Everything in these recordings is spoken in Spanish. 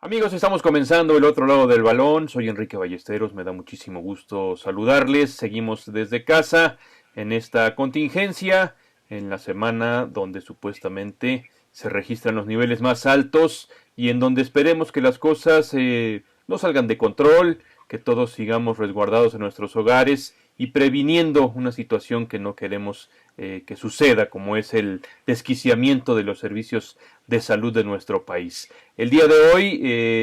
Amigos, estamos comenzando el otro lado del balón. Soy Enrique Ballesteros, me da muchísimo gusto saludarles. Seguimos desde casa en esta contingencia, en la semana donde supuestamente se registran los niveles más altos y en donde esperemos que las cosas no salgan de control, que todos sigamos resguardados en nuestros hogares y previniendo una situación que no queremos que suceda, como es el desquiciamiento de los servicios de salud de nuestro país. El día de hoy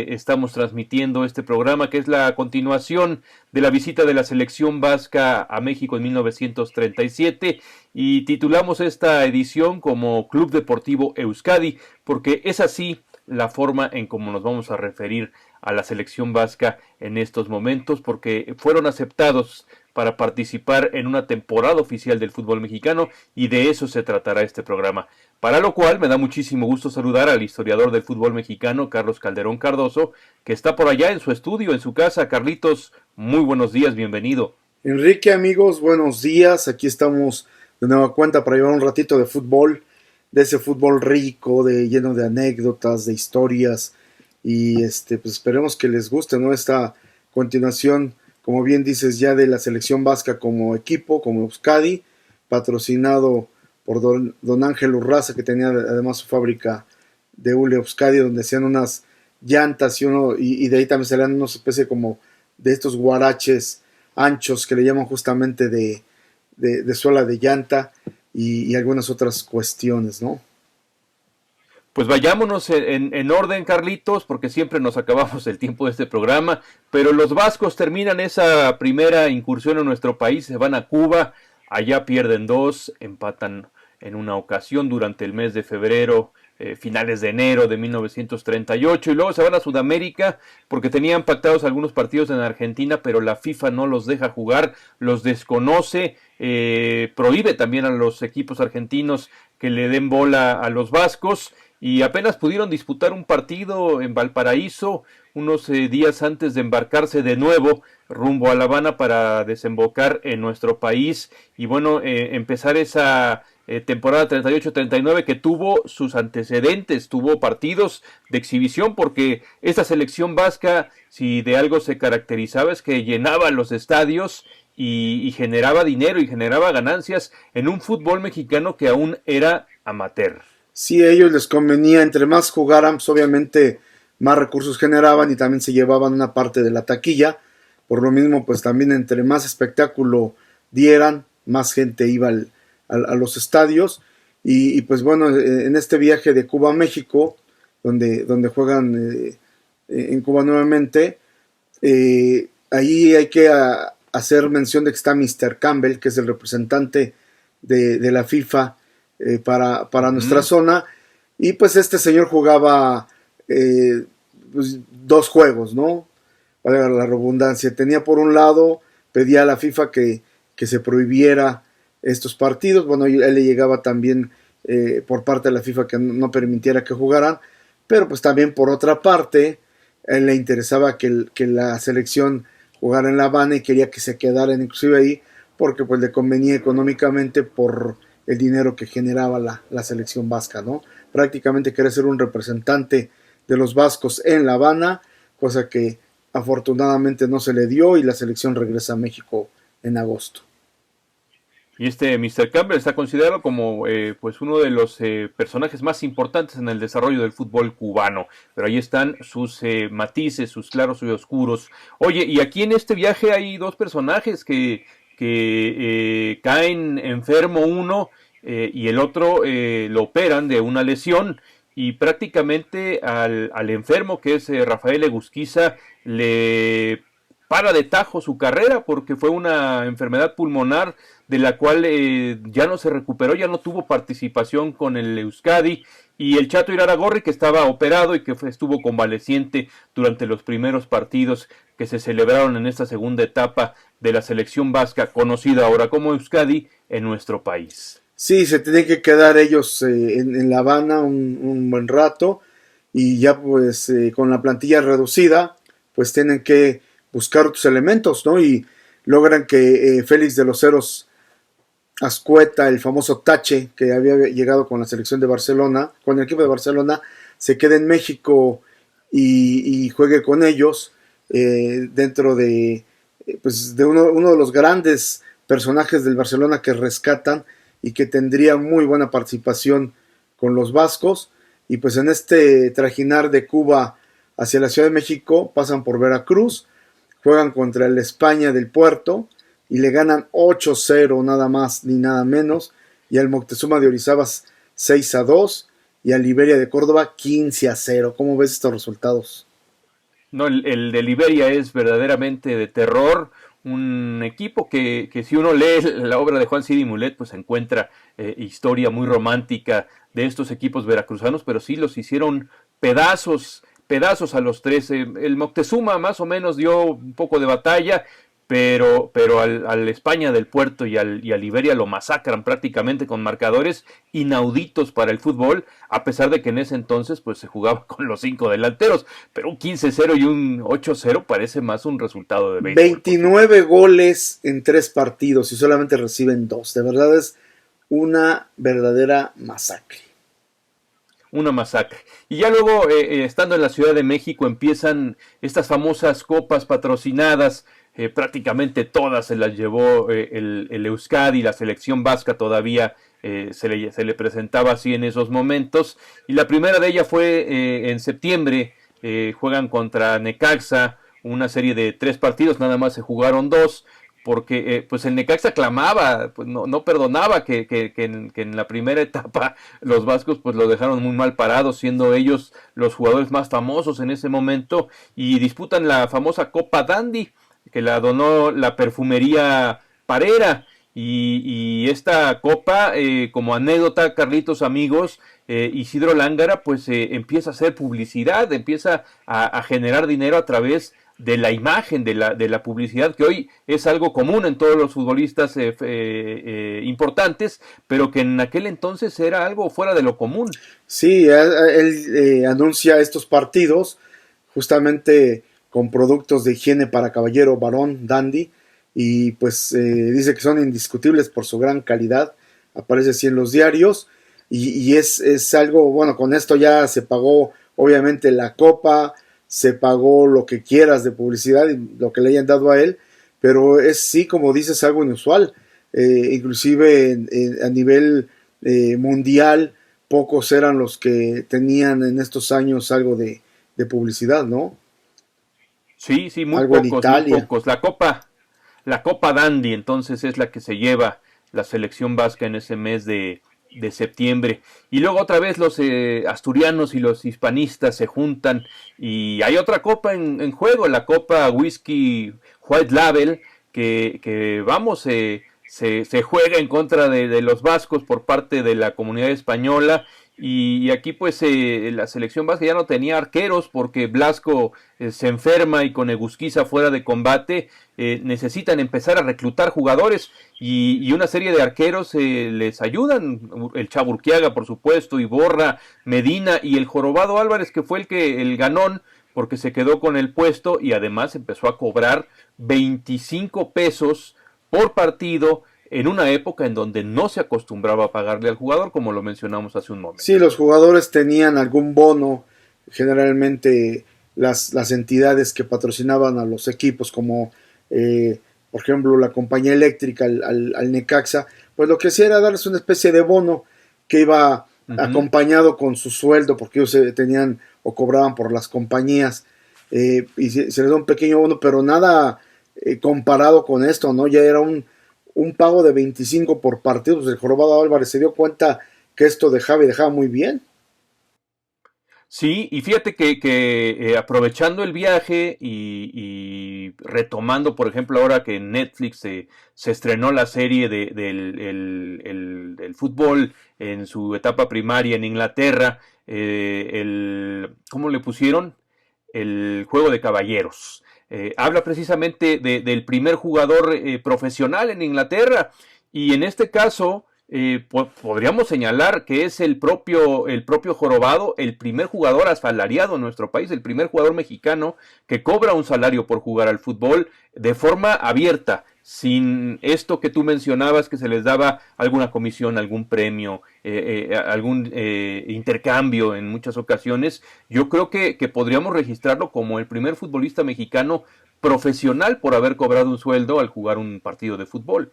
estamos transmitiendo este programa que es la continuación de la visita de la selección vasca a México en 1937 y titulamos esta edición como Club Deportivo Euskadi porque es así la forma en cómo nos vamos a referir a la selección vasca en estos momentos porque fueron aceptados para participar en una temporada oficial del fútbol mexicano y de eso se tratará este programa. Para lo cual me da muchísimo gusto saludar al historiador del fútbol mexicano, Carlos Calderón Cardoso, que está por allá en su estudio, en su casa. Carlitos, muy buenos días, bienvenido. Enrique, amigos, buenos días. Aquí estamos de nueva cuenta para llevar un ratito de fútbol, de ese fútbol rico, lleno de anécdotas, de historias. Y pues esperemos que les guste, ¿no? Esta continuación, como bien dices, ya de la selección vasca como equipo, como Euskadi, patrocinado por don Ángel Urraza, que tenía además su fábrica de hule Euskadi, donde hacían unas llantas y de ahí también salían unos especie como de estos guaraches anchos que le llaman justamente de suela de llanta y algunas otras cuestiones, ¿no? Pues vayámonos en orden, Carlitos, porque siempre nos acabamos el tiempo de este programa, pero los vascos terminan esa primera incursión en nuestro país, se van a Cuba, allá pierden dos, empatan en una ocasión durante el mes de febrero, finales de enero de 1938, y luego se van a Sudamérica porque tenían pactados algunos partidos en Argentina, pero la FIFA no los deja jugar, los desconoce, prohíbe también a los equipos argentinos que le den bola a los vascos y apenas pudieron disputar un partido en Valparaíso unos días antes de embarcarse de nuevo rumbo a La Habana para desembocar en nuestro país y bueno, empezar esa temporada 38-39 que tuvo sus antecedentes, tuvo partidos de exhibición porque esta selección vasca, si de algo se caracterizaba es que llenaba los estadios y generaba dinero y generaba ganancias en un fútbol mexicano que aún era amateur. Sí, a ellos les convenía, entre más jugaran, pues obviamente más recursos generaban y también se llevaban una parte de la taquilla. Por lo mismo, pues también entre más espectáculo dieran, más gente iba a los estadios. Pues bueno, en este viaje de Cuba a México, donde juegan en Cuba nuevamente, ahí hay que hacer mención de que está Mr. Campbell, que es el representante de la FIFA para nuestra zona. Y pues este señor jugaba pues, dos juegos, ¿no? Valga la redundancia. Tenía por un lado, pedía a la FIFA que se prohibiera estos partidos. Bueno, él le llegaba también por parte de la FIFA que no permitiera que jugaran. Pero pues también por otra parte, a él le interesaba que la selección jugara en La Habana y quería que se quedaran inclusive ahí porque pues le convenía económicamente por el dinero que generaba la selección vasca, ¿no? Prácticamente quería ser un representante de los vascos en La Habana, cosa que afortunadamente no se le dio y la selección regresa a México en agosto. Y este Mr. Campbell está considerado como pues uno de los personajes más importantes en el desarrollo del fútbol cubano. Pero ahí están sus matices, sus claros y oscuros. Oye, y aquí en este viaje hay dos personajes que caen enfermo uno y el otro lo operan de una lesión. Y prácticamente al enfermo, que es Rafael Egusquiza, le para de tajo su carrera porque fue una enfermedad pulmonar de la cual ya no se recuperó, ya no tuvo participación con el Euskadi y el Chato Iraragorri que estaba operado y que estuvo convaleciente durante los primeros partidos que se celebraron en esta segunda etapa de la selección vasca, conocida ahora como Euskadi, en nuestro país. Sí, se tienen que quedar ellos en La Habana un buen rato y ya pues con la plantilla reducida, pues tienen que buscar otros elementos, ¿no? Y logran que Félix de los Heros Azcueta, el famoso Tache, que había llegado con la selección de Barcelona, con el equipo de Barcelona, se quede en México y juegue con ellos dentro pues de uno de los grandes personajes del Barcelona que rescatan y que tendría muy buena participación con los vascos. Y pues en este trajinar de Cuba hacia la Ciudad de México pasan por Veracruz, juegan contra el España del Puerto y le ganan 8-0, nada más ni nada menos, y al Moctezuma de Orizaba 6-2 y al Liberia de Córdoba 15-0. ¿Cómo ves estos resultados? No, el de Liberia es verdaderamente de terror. Un equipo que si uno lee la obra de Juan Cidi Mulet, pues encuentra historia muy romántica de estos equipos veracruzanos, pero sí los hicieron pedazos, pedazos a los tres. El Moctezuma más o menos dio un poco de batalla, pero al España del Puerto y al Liberia lo masacran prácticamente con marcadores inauditos para el fútbol, a pesar de que en ese entonces pues se jugaba con los 5 delanteros, pero un 15-0 y un 8-0 parece más un resultado de béisbol. 29 goles en 3 partidos y solamente reciben 2. De verdad es una verdadera masacre. Una masacre. Y ya luego, estando en la Ciudad de México, empiezan estas famosas copas patrocinadas. Prácticamente todas se las llevó el Euskadi, la selección vasca todavía se le presentaba así en esos momentos. Y la primera de ellas fue en septiembre, juegan contra Necaxa, una serie de 3 partidos, nada más se jugaron 2, porque pues el Necaxa clamaba, pues no perdonaba que en la primera etapa los vascos pues lo dejaron muy mal parado, siendo ellos los jugadores más famosos en ese momento, y disputan la famosa Copa Dandy, que la donó la perfumería Parera. Y esta copa, como anécdota, Carlitos, amigos, Isidro Lángara pues empieza a hacer publicidad, empieza a generar dinero a través de la imagen, de la publicidad, que hoy es algo común en todos los futbolistas importantes, pero que en aquel entonces era algo fuera de lo común. Sí, él anuncia estos partidos justamente con productos de higiene para caballero, varón, dandy, y pues dice que son indiscutibles por su gran calidad, aparece así en los diarios, y es algo, bueno, con esto ya se pagó obviamente la copa, se pagó lo que quieras de publicidad y lo que le hayan dado a él, pero es sí, como dices, algo inusual, inclusive a nivel mundial, pocos eran los que tenían en estos años algo de publicidad, ¿no? Sí, sí, Algo en muy Italia. pocos. La Copa Dandy entonces es la que se lleva la selección vasca en ese mes de septiembre. Y luego otra vez los asturianos y los hispanistas se juntan y hay otra copa en juego, la Copa Whisky White Label, que vamos, se juega en contra de los vascos por parte de la comunidad española. Y aquí pues la selección vasca ya no tenía arqueros porque Blasco se enferma y con Egusquiza fuera de combate necesitan empezar a reclutar jugadores y una serie de arqueros les ayudan, el Chaburquiaga por supuesto, Iborra, Medina y el Jorobado Álvarez, que fue el ganón porque se quedó con el puesto y además empezó a cobrar 25 pesos por partido en una época en donde no se acostumbraba a pagarle al jugador, como lo mencionamos hace un Sí, momento. los jugadores tenían algún bono, generalmente las entidades que patrocinaban a los equipos, como por ejemplo la compañía eléctrica al Necaxa, pues lo que hacía era darles una especie de bono que iba Ujú. acompañado con su sueldo, porque ellos tenían o cobraban por las compañías, y se les da un pequeño bono, pero nada comparado con esto, ¿no? Ya era un pago de 25 por partido. Pues el Jorobado Álvarez se dio cuenta que esto dejaba y dejaba muy bien. Sí, y fíjate que aprovechando el viaje y retomando, por ejemplo, ahora que en Netflix se estrenó la serie del fútbol en su etapa primaria en Inglaterra, ¿cómo le pusieron? El juego de caballeros. Habla precisamente del primer jugador profesional en Inglaterra y en este caso podríamos señalar que es el propio Jorobado, el primer jugador asalariado en nuestro país, el primer jugador mexicano que cobra un salario por jugar al fútbol de forma abierta, sin esto que tú mencionabas, que se les daba alguna comisión, algún premio, algún intercambio en muchas ocasiones, yo creo que podríamos registrarlo como el primer futbolista mexicano profesional por haber cobrado un sueldo al jugar un partido de fútbol.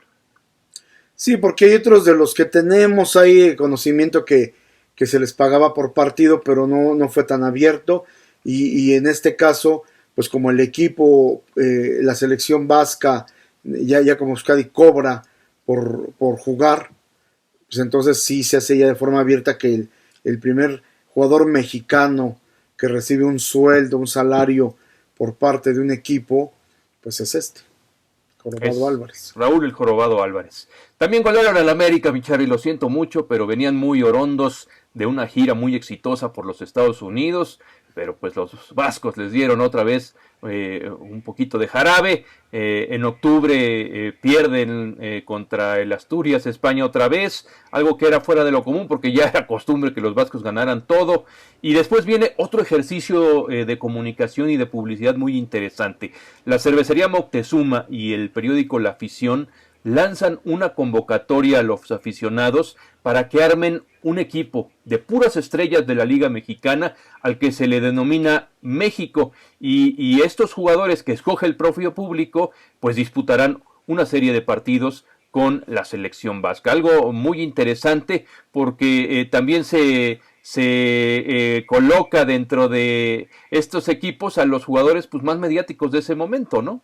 Sí, porque hay otros de los que tenemos ahí conocimiento que se les pagaba por partido, pero no fue tan abierto. Y en este caso, pues como el equipo, la selección vasca, ya como Euskadi cobra por jugar, pues entonces sí se hace ya de forma abierta que el primer jugador mexicano que recibe un sueldo, un salario por parte de un equipo, pues es este, Jorobado Es Álvarez. Raúl el Jorobado Álvarez. También golearon al América, mi Charly, lo siento mucho, pero venían muy orondos de una gira muy exitosa por los Estados Unidos, pero pues los vascos les dieron otra vez un poquito de jarabe. En octubre pierden contra el Asturias España otra vez, algo que era fuera de lo común porque ya era costumbre que los vascos ganaran todo. Y después viene otro ejercicio de comunicación y de publicidad muy interesante. La cervecería Moctezuma y el periódico La Afición lanzan una convocatoria a los aficionados para que armen un equipo de puras estrellas de la Liga Mexicana al que se le denomina México, y estos jugadores que escoge el propio público pues disputarán una serie de partidos con la selección vasca. Algo muy interesante porque también se coloca dentro de estos equipos a los jugadores pues más mediáticos de ese momento, ¿no?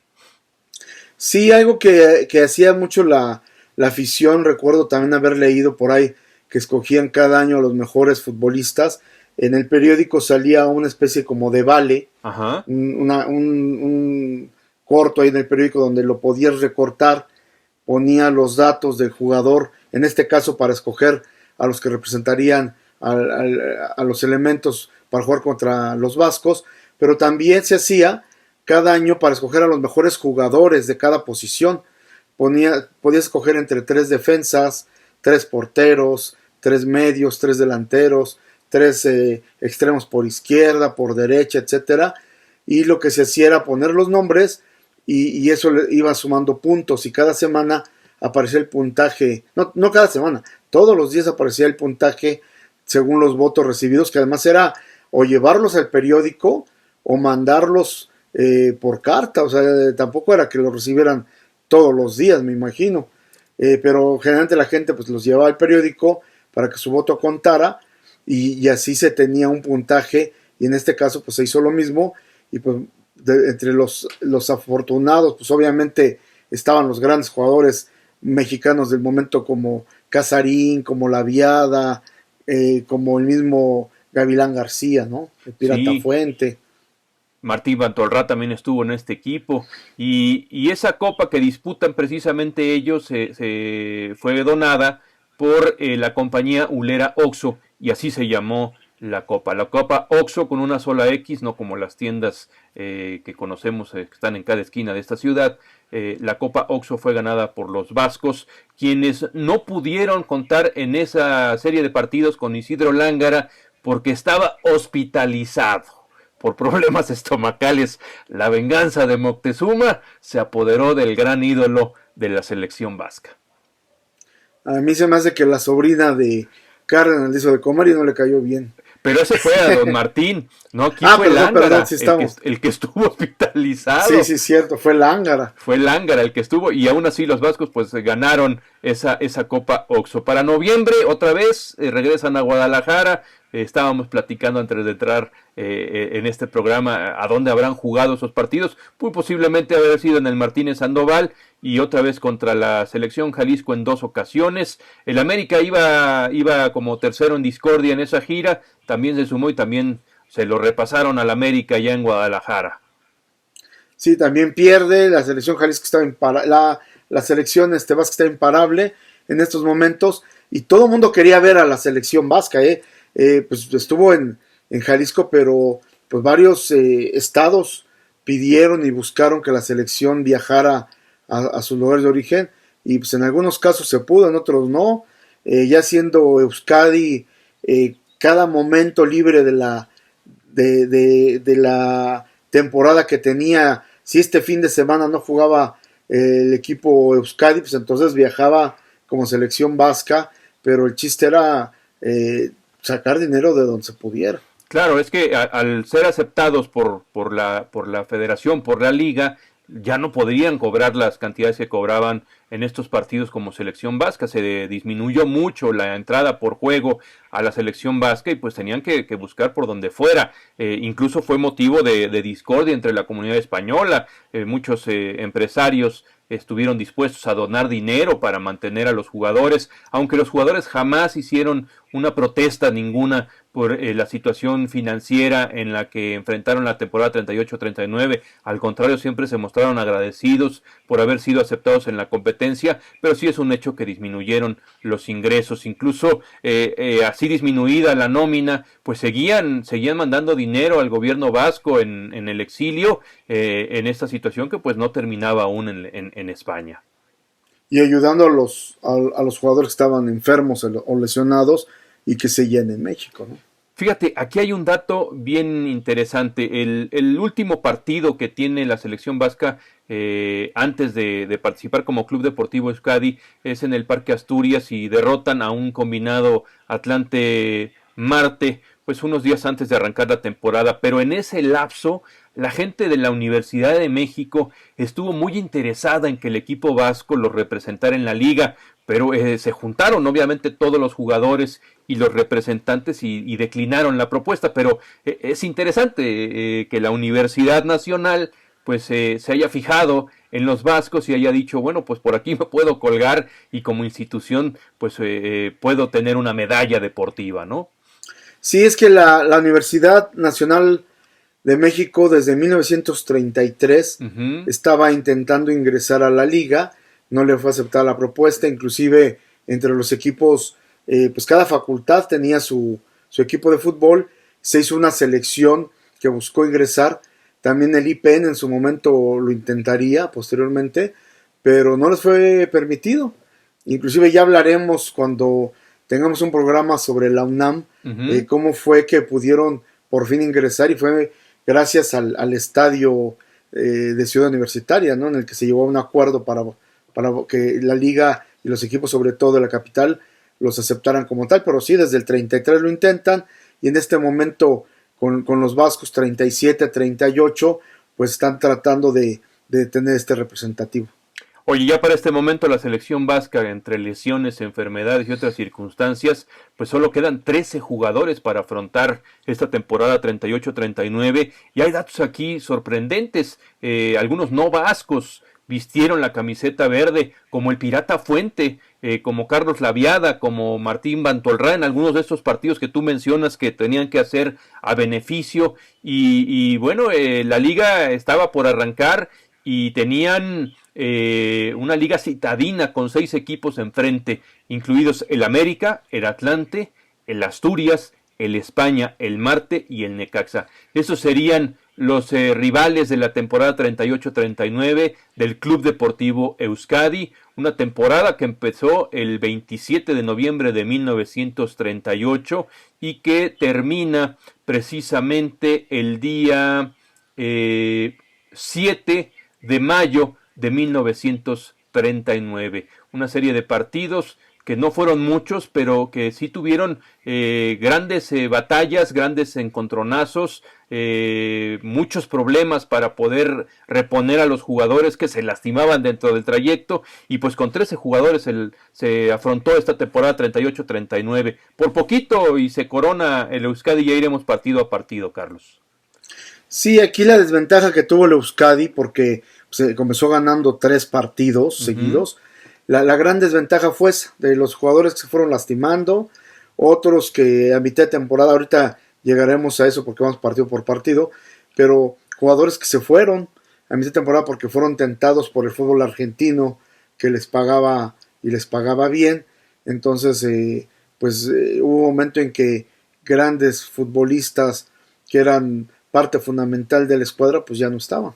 Sí, algo que hacía mucho la afición, recuerdo también haber leído por ahí que escogían cada año a los mejores futbolistas. En el periódico salía una especie como de vale, Ajá. un corto ahí en el periódico donde lo podías recortar, ponía los datos del jugador, en este caso para escoger a los que representarían a los elementos para jugar contra los vascos, pero también se hacía cada año para escoger a los mejores jugadores de cada posición. Podías escoger entre 3 defensas, 3 porteros, 3 medios, 3 delanteros, 3 extremos por izquierda, por derecha, etcétera. Y lo que se hacía era poner los nombres y eso le iba sumando puntos y cada semana aparecía el puntaje, no cada semana, todos los días aparecía el puntaje según los votos recibidos, que además era o llevarlos al periódico o mandarlos por carta, o sea, tampoco era que los recibieran todos los días, me imagino, pero generalmente la gente pues los llevaba al periódico para que su voto contara y así se tenía un puntaje y en este caso pues se hizo lo mismo y pues entre los afortunados pues obviamente estaban los grandes jugadores mexicanos del momento como Casarín, como La Viada, como el mismo Gavilán García, ¿no? El Pirata Sí, Fuente. Martín Bantolrá también estuvo en este equipo y esa copa que disputan precisamente ellos se fue donada por la compañía Ulera Oxo y así se llamó la Copa Oxo con una sola X, no como las tiendas que conocemos que están en cada esquina de esta ciudad. La Copa Oxo fue ganada por los vascos, quienes no pudieron contar en esa serie de partidos con Isidro Lángara porque estaba hospitalizado por problemas estomacales. La venganza de Moctezuma se apoderó del gran ídolo de la selección vasca. A mí se me hace que la sobrina de Cárdenas le hizo de comer y no le cayó bien. Pero ese fue a don Martín, no, aquí Ah, fue perdón, Lángara, sí estamos. el que estuvo Sí, hospitalizado. sí, cierto, fue Lángara. Fue Lángara el que estuvo y aún así los vascos pues ganaron esa Copa Oxo. Para noviembre otra vez regresan a Guadalajara. Estábamos platicando antes de entrar en este programa a dónde habrán jugado esos partidos. Muy posiblemente haber sido en el Martínez Sandoval y otra vez contra la selección Jalisco en 2 ocasiones. El América iba como tercero en discordia en esa gira. También se sumó y también se lo repasaron al América ya en Guadalajara. Sí, también pierde. La selección Jalisco está la selección vasca está imparable en estos momentos. Y todo el mundo quería ver a la selección vasca. Pues estuvo en Jalisco, pero pues varios estados pidieron y buscaron que la selección viajara a sus lugares de origen. Y pues en algunos casos se pudo, en otros no. Ya siendo Euskadi cada momento libre de la temporada que tenía, si este fin de semana no jugaba el equipo Euskadi, pues entonces viajaba como selección vasca, pero el chiste era sacar dinero de donde se pudiera. Claro, es que al ser aceptados por la federación, por la liga, ya no podrían cobrar las cantidades que cobraban en estos partidos como selección vasca. Se disminuyó mucho la entrada por juego a la selección vasca y pues tenían que buscar por donde fuera. Incluso fue motivo de discordia entre la comunidad española. Muchos empresarios estuvieron dispuestos a donar dinero para mantener a los jugadores, aunque los jugadores jamás hicieron una protesta ninguna por la situación financiera en la que enfrentaron la temporada 38-39. Al contrario, siempre se mostraron agradecidos por haber sido aceptados en la competencia, pero sí es un hecho que disminuyeron los ingresos. Incluso así disminuida la nómina, pues seguían mandando dinero al gobierno vasco en el exilio, en esta situación que pues no terminaba aún en España. Y ayudando a los jugadores que estaban enfermos o lesionados y que seguían en México, ¿no? Fíjate, aquí hay un dato bien interesante. El último partido que tiene la selección vasca antes de participar como Club Deportivo Euskadi es en el Parque Asturias y derrotan a un combinado Atlante Marte, pues unos días antes de arrancar la temporada. Pero en ese lapso, la gente de la Universidad de México estuvo muy interesada en que el equipo vasco lo representara en la liga, pero se juntaron obviamente todos los jugadores y los representantes y declinaron la propuesta, pero es interesante que la Universidad Nacional pues se haya fijado en los vascos y haya dicho, bueno, pues por aquí me puedo colgar y como institución pues puedo tener una medalla deportiva, ¿no? Sí, es que la Universidad Nacional de México desde 1933 Uh-huh. estaba intentando ingresar a la liga, no le fue aceptada la propuesta, inclusive entre los equipos, pues cada facultad tenía su equipo de fútbol, se hizo una selección que buscó ingresar, también el IPN en su momento lo intentaría posteriormente, pero no les fue permitido, inclusive ya hablaremos cuando tengamos un programa sobre la UNAM, Uh-huh. cómo fue que pudieron por fin ingresar y fue gracias al estadio de Ciudad Universitaria, ¿no? En el que se llegó a un acuerdo para que la liga y los equipos, sobre todo de la capital, los aceptaran como tal, pero sí, desde el 33 lo intentan y en este momento con los vascos 37-38, pues están tratando de tener este representativo. Oye, ya para este momento la selección vasca, entre lesiones, enfermedades y otras circunstancias, pues solo quedan 13 jugadores para afrontar esta temporada 38-39 y hay datos aquí sorprendentes. Algunos no vascos vistieron la camiseta verde, como el Pirata Fuente, como Carlos Laviada, como Martín Bantolrá, en algunos de estos partidos que tú mencionas que tenían que hacer a beneficio. Y bueno, la liga estaba por arrancar y tenían una liga citadina con 6 equipos enfrente, incluidos el América, el Atlante, el Asturias, el España, el Marte y el Necaxa. Esos serían los rivales de la temporada 38-39 del Club Deportivo Euskadi, una temporada que empezó el 27 de noviembre de 1938 y que termina precisamente el día 7 de mayo de 1939. Una serie de partidos que no fueron muchos, pero que sí tuvieron grandes batallas, grandes encontronazos, muchos problemas para poder reponer a los jugadores que se lastimaban dentro del trayecto, y pues con 13 jugadores se afrontó esta temporada 38-39. Por poquito y se corona el Euskadi, ya iremos partido a partido, Carlos. Sí, aquí la desventaja que tuvo el Euskadi, porque se comenzó ganando 3 partidos seguidos, la gran desventaja fue esa, de los jugadores que se fueron lastimando, otros que a mitad de temporada, ahorita llegaremos a eso porque vamos partido por partido, pero jugadores que se fueron a mitad de temporada porque fueron tentados por el fútbol argentino, que les pagaba y les pagaba bien, entonces hubo un momento en que grandes futbolistas que eran parte fundamental de la escuadra pues ya no estaban.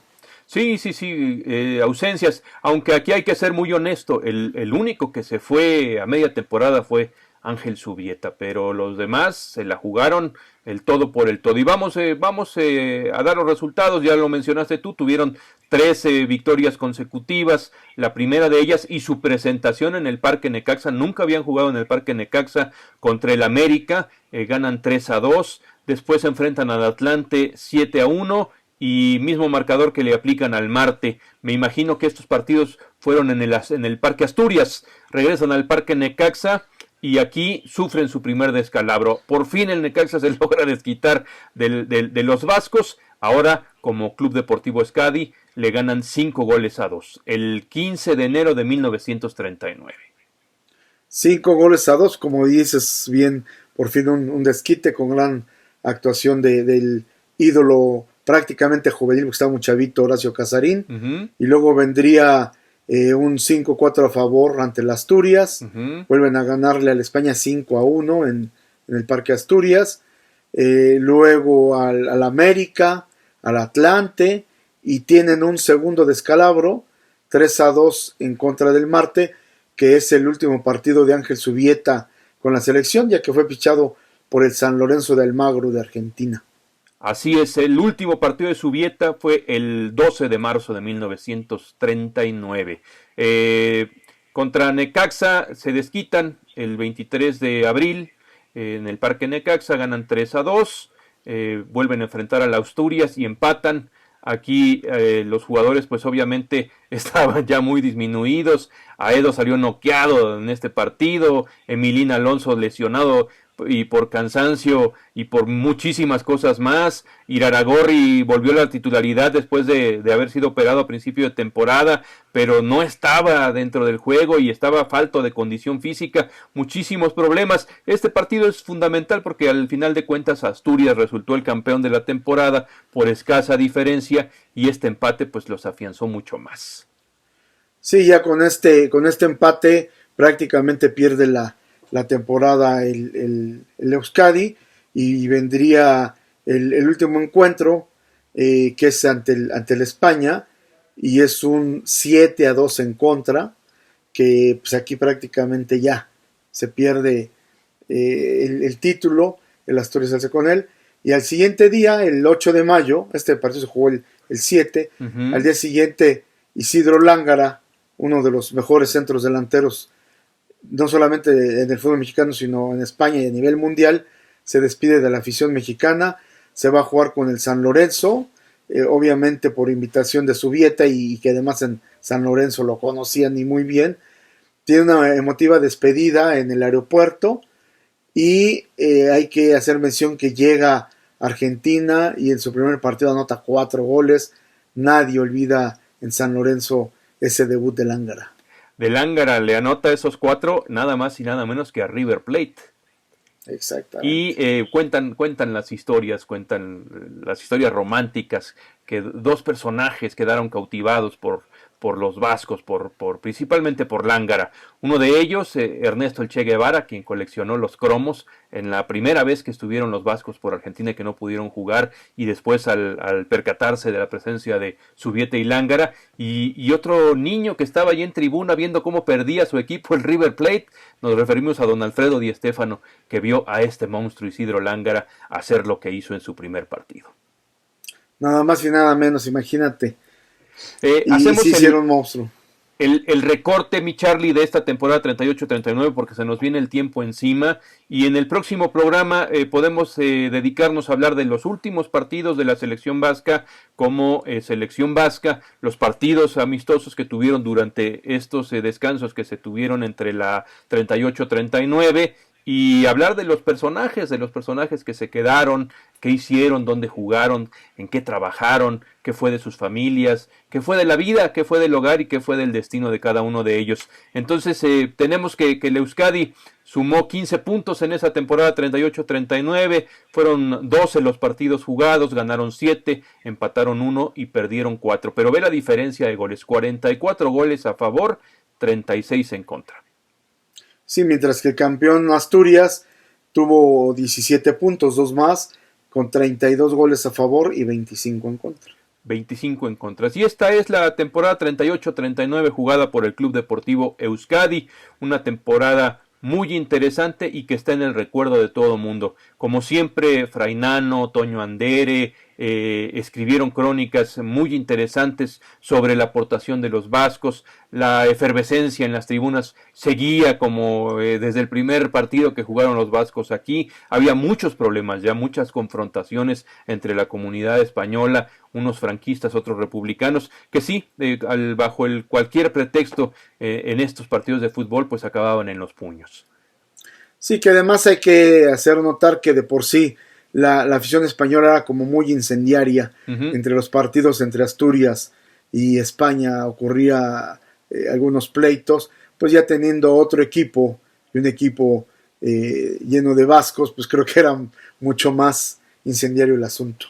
Sí, sí, sí, ausencias, aunque aquí hay que ser muy honesto, el único que se fue a media temporada fue Ángel Subieta, pero los demás se la jugaron el todo por el todo. Y vamos a dar los resultados, ya lo mencionaste tú, tuvieron 13 victorias consecutivas, la primera de ellas y su presentación en el Parque Necaxa, nunca habían jugado en el Parque Necaxa contra el América, ganan 3-2, después se enfrentan al Atlante 7-1 y mismo marcador que le aplican al Marte. Me imagino que estos partidos fueron en el Parque Asturias, regresan al Parque Necaxa y aquí sufren su primer descalabro. Por fin el Necaxa se logra desquitar de los vascos. Ahora, como Club Deportivo Euskadi, le ganan 5-2, el 15 de enero de 1939. 5-2, como dices bien, por fin un desquite con gran actuación del ídolo prácticamente juvenil, porque estaba muy chavito, Horacio Casarín, y luego vendría un 5-4 a favor ante el Asturias, vuelven a ganarle al España 5-1 en el Parque Asturias, luego al América, al Atlante, y tienen un segundo descalabro, 3-2 en contra del Marte, que es el último partido de Ángel Subieta con la selección, ya que fue fichado por el San Lorenzo de Almagro de Argentina. Así es, el último partido de Subieta fue el 12 de marzo de 1939. Contra Necaxa se desquitan el 23 de abril en el Parque Necaxa, ganan 3-2, vuelven a enfrentar a la Asturias y empatan. Aquí los jugadores pues obviamente estaban ya muy disminuidos. Aedo salió noqueado en este partido, Emilín Alonso lesionado y por cansancio y por muchísimas cosas más. Iraragorri volvió a la titularidad después de haber sido operado a principio de temporada, pero no estaba dentro del juego y estaba falto de condición física, muchísimos problemas. Este partido es fundamental porque al final de cuentas Asturias resultó el campeón de la temporada por escasa diferencia y este empate pues los afianzó mucho más. Sí, ya con este empate prácticamente pierde la temporada el Euskadi y vendría el último encuentro que es ante el España y es un 7-2 en contra, que pues aquí prácticamente ya se pierde el título, el Asturias alza con él, y al siguiente día, el 8 de mayo, este partido se jugó el 7, al día siguiente Isidro Lángara, uno de los mejores centros delanteros no solamente en el fútbol mexicano, sino en España y a nivel mundial, se despide de la afición mexicana, se va a jugar con el San Lorenzo, obviamente por invitación de Subieta y que además en San Lorenzo lo conocían y muy bien. Tiene una emotiva despedida en el aeropuerto y hay que hacer mención que llega a Argentina y en su primer partido anota 4 goles. Nadie olvida en San Lorenzo ese debut de Lángara. De Lángara le anota esos 4 nada más y nada menos que a River Plate. Exactamente. Y cuentan las historias románticas, que dos personajes quedaron cautivados por los vascos, principalmente por Lángara. Uno de ellos, Ernesto El Che Guevara, quien coleccionó los cromos en la primera vez que estuvieron los vascos por Argentina y que no pudieron jugar, y después al percatarse de la presencia de Subieta y Lángara, y otro niño que estaba allí en tribuna viendo cómo perdía su equipo, el River Plate. Nos referimos a don Alfredo Di Stéfano, que vio a este monstruo Isidro Lángara hacer lo que hizo en su primer partido. Nada más y nada menos, imagínate. Y hacemos sí hicieron monstruo. El recorte, mi Charlie, de esta temporada 38-39, porque se nos viene el tiempo encima, y en el próximo programa podemos dedicarnos a hablar de los últimos partidos de la selección vasca como selección vasca, los partidos amistosos que tuvieron durante estos descansos que se tuvieron entre la 38-39, y hablar de los personajes que se quedaron, qué hicieron, dónde jugaron, en qué trabajaron, qué fue de sus familias, qué fue de la vida, qué fue del hogar y qué fue del destino de cada uno de ellos. Entonces tenemos que el Euskadi sumó 15 puntos en esa temporada 38-39, fueron 12 los partidos jugados, ganaron 7, empataron 1 y perdieron 4. Pero ve la diferencia de goles, 44 goles a favor, 36 en contra. Sí, mientras que el campeón Asturias tuvo 17 puntos, 2 más, con 32 goles a favor y 25 en contra. 25 en contra. Y esta es la temporada 38-39 jugada por el Club Deportivo Euskadi, una temporada muy interesante y que está en el recuerdo de todo el mundo. Como siempre, Frainano, Toño Andere, escribieron crónicas muy interesantes sobre la aportación de los vascos, la efervescencia en las tribunas seguía como desde el primer partido que jugaron los vascos aquí, había muchos problemas, ya muchas confrontaciones entre la comunidad española, unos franquistas, otros republicanos, que sí, bajo cualquier pretexto en estos partidos de fútbol, pues acababan en los puños. Sí, que además hay que hacer notar que de por sí la afición española era como muy incendiaria. Entre los partidos entre Asturias y España ocurría algunos pleitos, pues ya teniendo otro equipo y un equipo lleno de vascos, pues creo que era mucho más incendiario el asunto.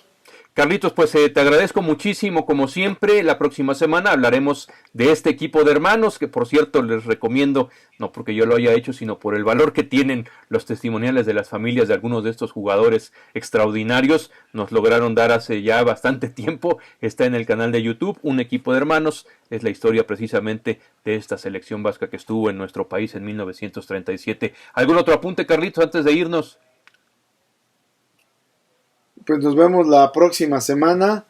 Carlitos, pues te agradezco muchísimo, como siempre. La próxima semana hablaremos de este equipo de hermanos, que por cierto les recomiendo, no porque yo lo haya hecho, sino por el valor que tienen los testimoniales de las familias de algunos de estos jugadores extraordinarios. Nos lograron dar hace ya bastante tiempo. Está en el canal de YouTube, Un Equipo de Hermanos. Es la historia precisamente de esta selección vasca que estuvo en nuestro país en 1937. ¿Algún otro apunte, Carlitos, antes de irnos? Pues nos vemos la próxima semana.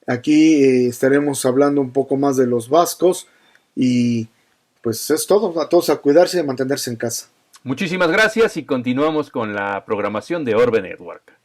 Aquí estaremos hablando un poco más de los vascos y pues es todo. A todos a cuidarse y a mantenerse en casa. Muchísimas gracias y continuamos con la programación de Orbe Network.